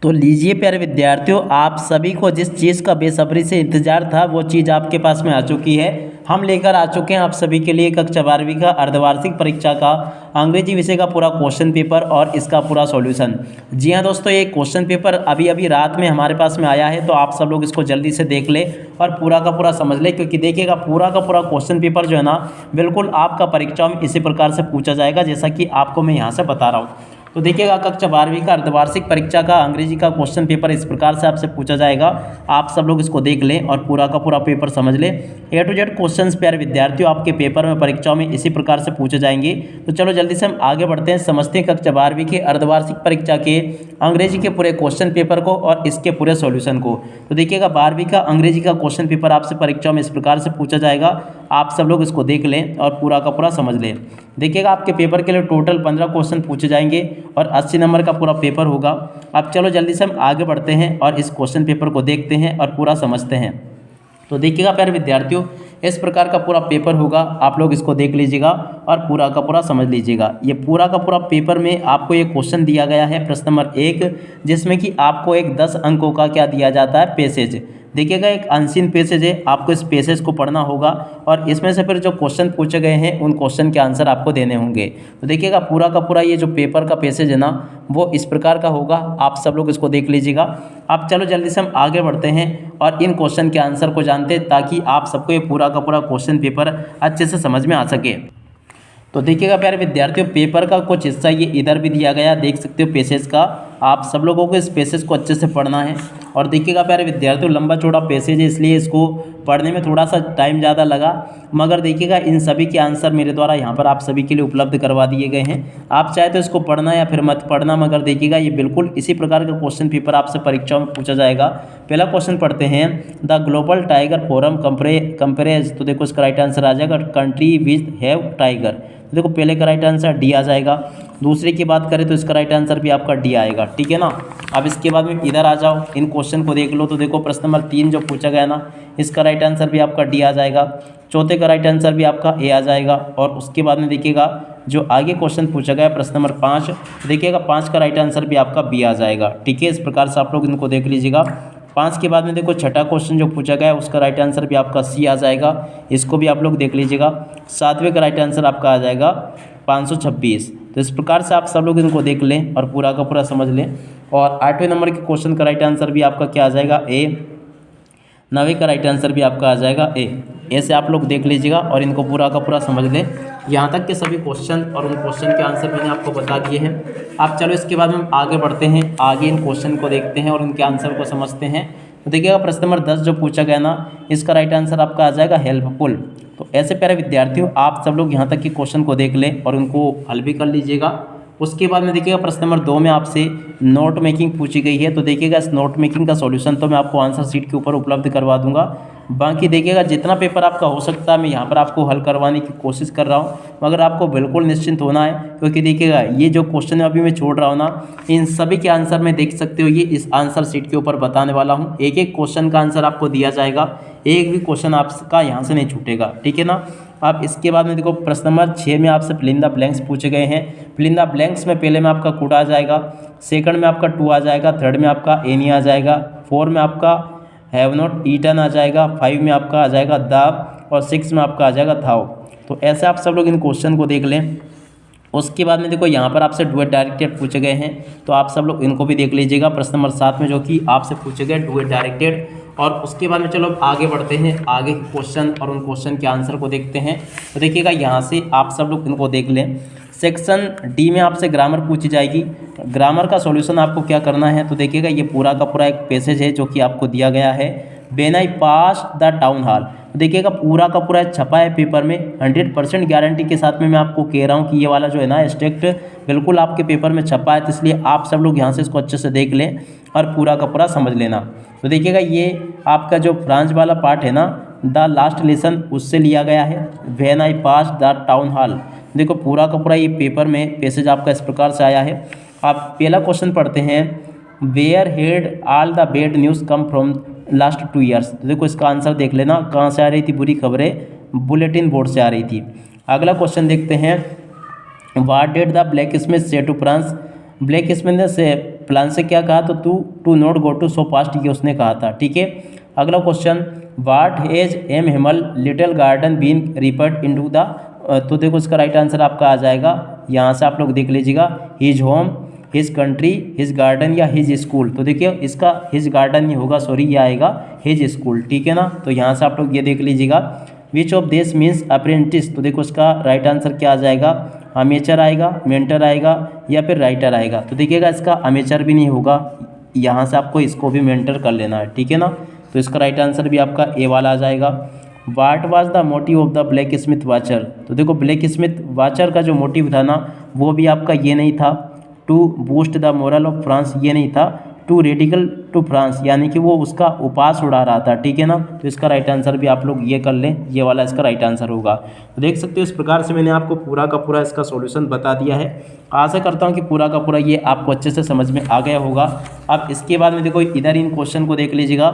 तो लीजिए प्यारे विद्यार्थियों, आप सभी को जिस चीज़ का बेसब्री से इंतजार था वो चीज़ आपके पास में आ चुकी है। हम लेकर आ चुके हैं आप सभी के लिए कक्षा 12वीं का अर्धवार्षिक परीक्षा का अंग्रेजी विषय का पूरा क्वेश्चन पेपर और इसका पूरा सॉल्यूशन। जी हाँ दोस्तों, ये क्वेश्चन पेपर अभी अभी रात में हमारे पास में आया है, तो आप सब लोग इसको जल्दी से देख ले और पूरा का पूरा समझ ले, क्योंकि देखिएगा पूरा का पूरा क्वेश्चन पेपर जो है ना, बिल्कुल आपका परीक्षा में इसी प्रकार से पूछा जाएगा जैसा कि आपको मैं यहाँ से बता रहा हूँ। तो देखिएगा कक्षा 12वीं का अर्धवार्षिक परीक्षा का अंग्रेजी का क्वेश्चन पेपर इस प्रकार से आपसे पूछा जाएगा। आप सब लोग इसको देख लें और पूरा का पूरा पेपर समझ लें। A to Z क्वेश्चंस प्यारे विद्यार्थियों आपके पेपर में परीक्षाओं में इसी प्रकार से पूछे जाएंगे। तो चलो जल्दी से हम आगे बढ़ते हैं, समझते हैं कक्षा 12वीं के अर्धवार्षिक परीक्षा के अंग्रेजी के पूरे क्वेश्चन पेपर को और इसके पूरे सॉल्यूशन को। तो देखिएगा 12वीं का अंग्रेजी का क्वेश्चन पेपर आपसे परीक्षाओं में इस प्रकार से पूछा जाएगा। आप सब लोग इसको देख लें और पूरा का पूरा समझ लें। देखिएगा आपके पेपर के लिए टोटल 15 क्वेश्चन पूछे जाएंगे और 80 नंबर का पूरा पेपर होगा। अब चलो जल्दी से हम आगे बढ़ते हैं और इस क्वेश्चन पेपर को देखते हैं और पूरा समझते हैं। तो देखिएगा प्यारे विद्यार्थियों, इस प्रकार का पूरा पेपर होगा, आप लोग इसको देख लीजिएगा और पूरा का पूरा समझ लीजिएगा। ये पूरा का पूरा पेपर में आपको ये क्वेश्चन दिया गया है प्रश्न नंबर 1, जिसमें कि आपको एक 10 अंकों का क्या दिया जाता है, पैसेज। देखिएगा एक अनसीन पैसेज है, आपको इस पैसेज को पढ़ना होगा और इसमें से फिर जो क्वेश्चन पूछे गए हैं उन क्वेश्चन के आंसर आपको देने होंगे। तो देखिएगा पूरा का पूरा ये जो पेपर का पैसेज है ना, वो इस प्रकार का होगा, आप सब लोग इसको देख लीजिएगा। अब चलो जल्दी से हम आगे बढ़ते हैं और इन क्वेश्चन के आंसर को जानते हैं, ताकि आप सबको ये पूरा का पूरा क्वेश्चन पेपर अच्छे से समझ में आ सके। तो देखिएगा प्यारे विद्यार्थियों, पेपर का कुछ हिस्सा ये इधर भी दिया गया, देख सकते हो पैसेज का। आप सब लोगों को इस पैसेज को अच्छे से पढ़ना है। और देखिएगा प्यारे विद्यार्थियों, लंबा चौड़ा पैसेज है, इसलिए इसको पढ़ने में थोड़ा सा टाइम ज़्यादा लगा, मगर देखिएगा इन सभी के आंसर मेरे द्वारा यहाँ पर आप सभी के लिए उपलब्ध करवा दिए गए हैं। आप चाहे तो इसको पढ़ना या फिर मत पढ़ना, मगर देखिएगा ये बिल्कुल इसी प्रकार का क्वेश्चन पेपर आपसे परीक्षाओं में पूछा जाएगा। पहला क्वेश्चन पढ़ते हैं, द ग्लोबल टाइगर फोरम कंपेरेज। तो देखो इसका राइट आंसर आ जाएगा कंट्री विच हैव टाइगर। देखो पहले का राइट आंसर डी आ जाएगा। दूसरे की बात करें तो इसका राइट आंसर भी आपका डी आएगा, ठीक है ना। अब इसके बाद में इधर आ जाओ, इन क्वेश्चन को देख लो। तो देखो प्रश्न नंबर 3 जो पूछा गया ना, इसका राइट आंसर भी आपका डी आ जाएगा। चौथे का राइट आंसर भी आपका ए आ जाएगा। और उसके बाद में देखिएगा जो आगे क्वेश्चन पूछा गया प्रश्न नंबर 5, देखिएगा 5 का राइट आंसर भी आपका बी आ जाएगा, ठीक है। इस प्रकार से आप लोग इनको देख लीजिएगा। 5 के बाद में देखो छठा क्वेश्चन जो पूछा गया है, उसका राइट आंसर भी आपका सी आ जाएगा, इसको भी आप लोग देख लीजिएगा। 7वें का राइट आंसर आपका आ जाएगा 526। तो इस प्रकार से आप सब लोग इनको देख लें और पूरा का पूरा समझ लें। और 8वें नंबर के क्वेश्चन का राइट आंसर भी आपका क्या आ जाएगा, ए। 9वें का राइट आंसर भी आपका आ जाएगा ए। ऐसे आप लोग देख लीजिएगा और इनको पूरा का पूरा समझ लें। यहाँ तक के सभी क्वेश्चन और उन क्वेश्चन के आंसर मैंने आपको बता दिए हैं। अब चलो इसके बाद हम आगे बढ़ते हैं, आगे इन क्वेश्चन को देखते हैं और उनके आंसर को समझते हैं। तो देखिएगा प्रश्न नंबर 10 जो पूछा गया ना, इसका राइट आंसर आपका आ जाएगा हेल्पफुल। तो ऐसे प्यारे विद्यार्थियों, आप सब लोग यहाँ तक के क्वेश्चन को देख लें और उनको हल भी कर लीजिएगा। उसके बाद में देखिएगा प्रश्न नंबर 2 में आपसे नोट मेकिंग पूछी गई है। तो देखिएगा इस नोट मेकिंग का सॉल्यूशन तो मैं आपको आंसर शीट के ऊपर उपलब्ध करवा दूंगा। बाकी देखिएगा जितना पेपर आपका हो सकता है मैं यहाँ पर आपको हल करवाने की कोशिश कर रहा हूँ, मगर आपको बिल्कुल निश्चिंत होना है, क्योंकि देखिएगा ये जो क्वेश्चन अभी मैं छोड़ रहा हूँ ना, इन सभी के आंसर में देख सकते हो ये इस आंसर शीट के ऊपर बताने वाला हूँ। एक एक क्वेश्चन का आंसर आपको दिया जाएगा, एक भी क्वेश्चन आपका यहाँ से नहीं छूटेगा, ठीक है ना। आप इसके बाद में देखो प्रश्न नंबर 6 में आपसे फिल इन द ब्लैंक्स पूछे गए हैं। फिल इन द ब्लैंक्स में पहले में आपका कुड आ जाएगा, सेकंड में आपका टू आ जाएगा, थर्ड में आपका एनी आ जाएगा, 4 में आपका हैव नॉट ईटन आ जाएगा, 5 में आपका आ जाएगा द, और 6 में आपका आ जाएगा थाउ। तो ऐसे आप सब लोग इन क्वेश्चन को देख लें। उसके बाद में देखो यहाँ पर आपसे डू इट डायरेक्टेड पूछे गए हैं, तो आप सब लोग इनको भी देख लीजिएगा। प्रश्न नंबर 7 में जो कि आपसे पूछे गए डू इट डायरेक्टेड। और उसके बाद में चलो आगे बढ़ते हैं, आगे के क्वेश्चन और उन क्वेश्चन के आंसर को देखते हैं। तो देखिएगा यहाँ से आप सब लोग इनको देख लें। सेक्शन डी में आपसे ग्रामर पूछी जाएगी। ग्रामर का सॉल्यूशन आपको क्या करना है, तो देखिएगा ये पूरा का पूरा एक पैसेज है जो कि आपको दिया गया है। When I pass the town hall, देखिएगा पूरा का पूरा छपा है पेपर में, 100% गारंटी के साथ में मैं आपको कह रहा हूँ कि ये वाला जो है ना स्टेक्ट बिल्कुल आपके पेपर में छपा है। तो इसलिए आप सब लोग यहाँ से इसको अच्छे से देख लें और पूरा का पूरा समझ लेना। तो देखिएगा ये आपका जो फ्रांस वाला पार्ट है ना, द लास्ट लेसन, उससे लिया गया है। When I pass the town hall, देखो पूरा का पूरा ये पेपर में पैसेज आपका इस प्रकार से आया है। आप पहला क्वेश्चन पढ़ते हैं, where had all the bad news come from last 2 years. तो देखो इसका आंसर देख लेना, कहाँ से आ रही थी बुरी खबरें, बुलेटिन बोर्ड से आ रही थी। अगला क्वेश्चन देखते हैं, what did the blacksmith say to France. Blacksmith ने से प्लान से क्या कहा, तो to not go to so fast, ये उसने कहा था। ठीक है, अगला क्वेश्चन, वाट एज एम हिमल little garden been ripped in to the, तो देखो इसका राइट आंसर आपका आ जाएगा, यहाँ से आप लोग देख लीजिएगा, his home, his country, his garden या हिज स्कूल। तो देखिए इसका हिज गार्डन नहीं होगा, सॉरी, ये आएगा हिज स्कूल। ठीक है ना, तो यहाँ से आप लोग ये देख लीजिएगा, which of this means apprentice, तो देखो इसका राइट आंसर क्या आ जाएगा, अमेचर आएगा, मेंटर आएगा या फिर राइटर आएगा। तो देखिएगा इसका अमेचर भी नहीं होगा, यहाँ से आपको इसको भी मेंटर कर लेना है। ठीक है ना, तो इसका राइट आंसर भी आपका ए वाला आ जाएगा। What was the motive of the blacksmith watcher, तो देखो ब्लैक स्मिथ वाचर का जो मोटिव था ना, वो भी आपका ये नहीं था, to boost the morale of France, ये नहीं था, टू रेडिकल टू फ्रांस, यानी कि वो उसका उपास उड़ा रहा था। ठीक है ना, तो इसका राइट आंसर भी आप लोग ये कर लें, ये वाला इसका राइट आंसर होगा। तो देख सकते हो इस प्रकार से मैंने आपको पूरा का पूरा इसका सॉल्यूशन बता दिया है। आशा करता हूँ कि पूरा का पूरा ये आपको अच्छे से समझ में आ गया होगा। अब इसके बाद में देखो इधर इन क्वेश्चन को देख लीजिएगा,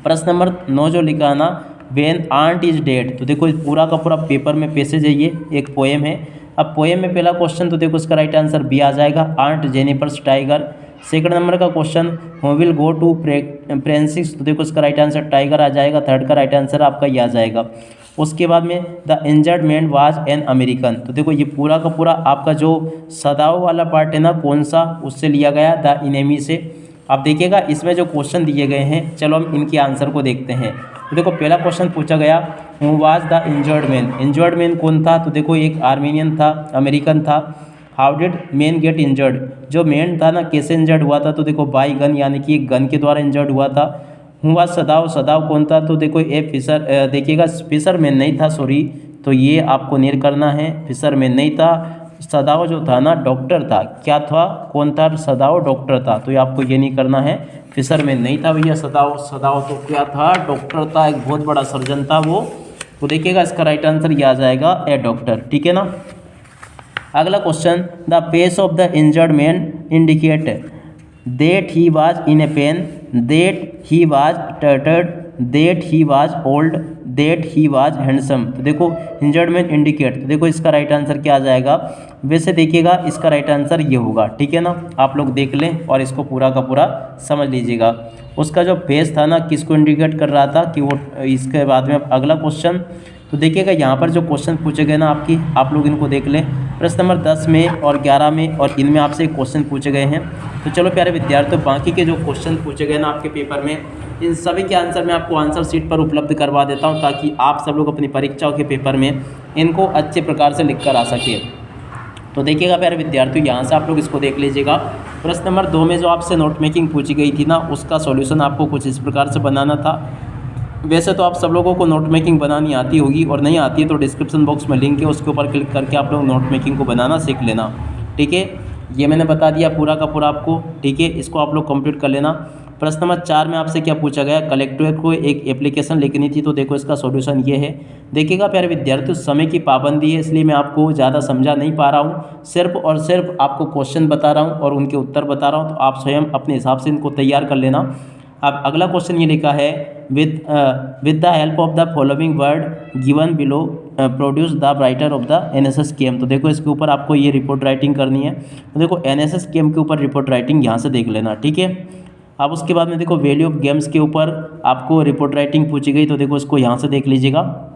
प्रश्न नंबर 9 जो लिखा है ना, व्हेन आंट इज डेड, तो देखो पूरा का पूरा पेपर में पैसेज है, ये एक पोएम है। अब पोएम में पहला क्वेश्चन, तो देखो इसका राइट आंसर बी आ जाएगा, aunt Jennifer's tiger. Second number का question, who will go to Francis, तो देखो इसका राइट आंसर टाइगर आ जाएगा। थर्ड का राइट आंसर आपका ये आ जाएगा। उसके बाद में the injured man was an American, तो देखो ये पूरा का पूरा आपका जो सदाओ वाला पार्ट है ना, कौन सा, उससे लिया गया, द इनेमी से। आप देखिएगा इसमें जो क्वेश्चन दिए गए हैं, चलो हम इनके आंसर को देखते हैं। तो देखो पहला क्वेश्चन पूछा गया, who was the injured man, injured man कौन था, तो देखो एक आर्मीनियन था, अमेरिकन था। How did main get injured, जो मैन था ना कैसे इंजर्ड हुआ था, तो देखो बाई गन, यानी कि एक गन के द्वारा इंजर्ड हुआ था। हु वाज सदाव, सदाव कौन था, तो देखो ए फिशर, देखिएगा फिशर मैन नहीं था, सॉरी, तो ये आपको नेर करना है, फिशर मैन नहीं था। सदाव जो था ना डॉक्टर था, क्या था, कौन था, सदाव डॉक्टर था, तो ये आपको ये नहीं करना है, फिशरमैन नहीं था भैया सदाव, सदाव तो क्या था, डॉक्टर था, एक बहुत बड़ा सर्जन था वो। तो देखिएगा इसका राइट आंसर ये आ जाएगा, ए डॉक्टर। ठीक है ना, अगला question, the face of the injured man indicate that he was in a pain, that he was tortured, that he was old, that he was handsome. तो देखो इंजर्ड मैन इंडिकेट, तो देखो इसका राइट आंसर क्या आ जाएगा, वैसे देखिएगा इसका राइट आंसर ये होगा। ठीक है ना, आप लोग देख लें और इसको पूरा का पूरा समझ लीजिएगा। उसका जो फेस था ना, किसको इंडिकेट कर रहा था, कि वो, इसके बाद में अगला क्वेश्चन, तो देखिएगा यहाँ पर जो क्वेश्चन पूछे गए ना आपकी, आप लोग इनको देख लें, प्रश्न नंबर 10 में और 11 में, और इनमें आपसे क्वेश्चन पूछे गए हैं। तो चलो प्यारे विद्यार्थियों, बाकी के जो क्वेश्चन पूछे गए ना आपके पेपर में, इन सभी के आंसर मैं आपको आंसर शीट पर उपलब्ध करवा देता हूं, ताकि आप सब लोग अपनी परीक्षाओं के पेपर में इनको अच्छे प्रकार से लिख कर आ सके। तो देखिएगा प्यारे विद्यार्थियों, यहाँ से आप लोग इसको देख लीजिएगा, प्रश्न नंबर 2 में जो आपसे नोट मेकिंग पूछी गई थी ना, उसका सॉल्यूशन आपको कुछ इस प्रकार से बनाना था। वैसे तो आप सब लोगों को नोट मेकिंग बनानी आती होगी, और नहीं आती है तो डिस्क्रिप्शन बॉक्स में लिंक है, उसके ऊपर क्लिक करके आप लोग नोट मेकिंग को बनाना सीख लेना। ठीक है, ये मैंने बता दिया पूरा का पूरा आपको। ठीक है, इसको आप लोग कंप्लीट कर लेना। प्रश्न नंबर 4 में आपसे क्या पूछा गया, कलेक्टर को एक एप्लीकेशन लिखनी थी, तो देखो इसका सॉल्यूशन ये है। देखिएगा प्यारे विद्यार्थियों, समय की पाबंदी है, इसलिए मैं आपको ज़्यादा समझा नहीं पा रहा हूँ, सिर्फ और सिर्फ आपको क्वेश्चन बता रहा हूँ और उनके उत्तर बता रहा हूँ, तो आप स्वयं अपने हिसाब से इनको तैयार कर लेना। अब अगला क्वेश्चन ये लिखा है, with the help of the following word given below produce the writer of the NSS came. तो देखो इसके ऊपर आपको ये रिपोर्ट राइटिंग करनी है। तो देखो एनएसएस केम के ऊपर रिपोर्ट राइटिंग यहाँ से देख लेना। ठीक है, अब उसके बाद में देखो वैल्यू ऑफ गेम्स के ऊपर आपको रिपोर्ट राइटिंग पूछी गई, तो देखो इसको यहाँ से देख लीजिएगा।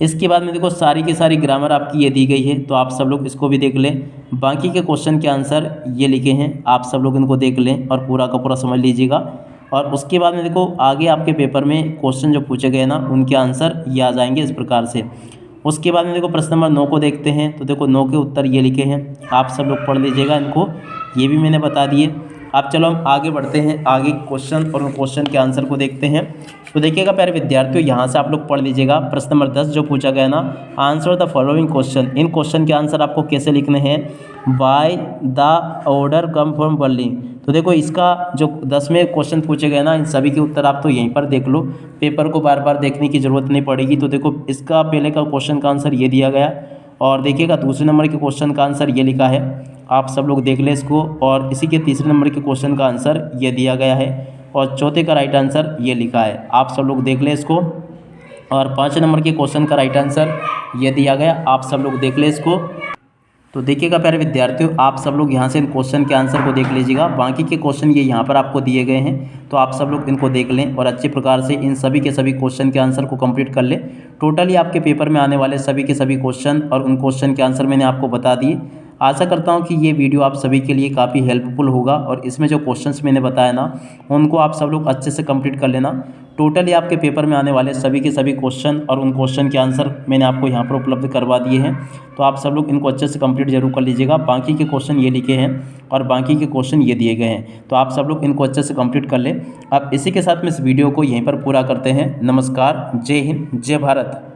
इसके बाद में देखो सारी की सारी ग्रामर आपकी ये दी गई है, तो आप सब लोग इसको भी देख लें। बाकी के क्वेश्चन के आंसर ये लिखे हैं, आप सब लोग इनको देख लें और पूरा का पूरा समझ लीजिएगा। और उसके बाद में देखो आगे आपके पेपर में क्वेश्चन जो पूछे गए ना, उनके आंसर ये आ जाएंगे इस प्रकार से। उसके बाद में देखो प्रश्न नंबर 9 को देखते हैं। तो देखो 9 के उत्तर ये लिखे हैं, आप सब लोग पढ़ लीजिएगा इनको, ये भी मैंने बता दिए। अब चलो हम आगे बढ़ते हैं, आगे क्वेश्चन और उन क्वेश्चन के आंसर को देखते हैं। तो देखिएगा प्यारे विद्यार्थियों, यहाँ से आप लोग पढ़ लीजिएगा। प्रश्न नंबर 10 जो पूछा गया ना, answer the following question. In question के आंसर आपको कैसे लिखने हैं, by the order come from Berlin. तो देखो इसका जो 10वें क्वेश्चन पूछे गए ना, इन सभी के उत्तर आप तो यहीं पर देख लो, पेपर को बार बार देखने की ज़रूरत नहीं पड़ेगी। तो देखो इसका पहले का क्वेश्चन का आंसर ये दिया गया, और देखिएगा दूसरे नंबर के क्वेश्चन का आंसर ये लिखा है, आप सब लोग देख लें इसको। और इसी के तीसरे नंबर के क्वेश्चन का आंसर ये दिया गया है, और चौथे का राइट आंसर ये लिखा है, आप सब लोग देख लें इसको। और 5 नंबर के क्वेश्चन का राइट आंसर ये दिया गया, आप सब लोग देख लें इसको। तो देखिएगा प्यारे विद्यार्थियों, आप सब लोग यहाँ से इन क्वेश्चन के आंसर को देख लीजिएगा। बाकी के क्वेश्चन ये यहाँ पर आपको दिए गए हैं, तो आप सब लोग इनको देख लें और अच्छे प्रकार से इन सभी के सभी क्वेश्चन के आंसर को कंप्लीट कर लें। टोटली आपके पेपर में आने वाले सभी के सभी क्वेश्चन और उन क्वेश्चन के आंसर मैंने आपको बता दिए। आशा करता हूँ कि ये वीडियो आप सभी के लिए काफ़ी हेल्पफुल होगा और इसमें जो क्वेश्चंस मैंने बताया ना, उनको आप सब लोग अच्छे से कंप्लीट कर लेना। टोटली आपके पेपर में आने वाले सभी के सभी क्वेश्चन और उन क्वेश्चन के आंसर मैंने आपको यहाँ पर उपलब्ध करवा दिए हैं, तो आप सब लोग इनको अच्छे से कंप्लीट जरूर कर लीजिएगा। बाकी के क्वेश्चन ये लिखे हैं और बाकी के क्वेश्चन ये दिए गए हैं, तो आप सब लोग इनको अच्छे से कंप्लीट कर लें। अब इसी के साथ में इस वीडियो को यहीं पर पूरा करते हैं। नमस्कार, जय हिंद, जय भारत।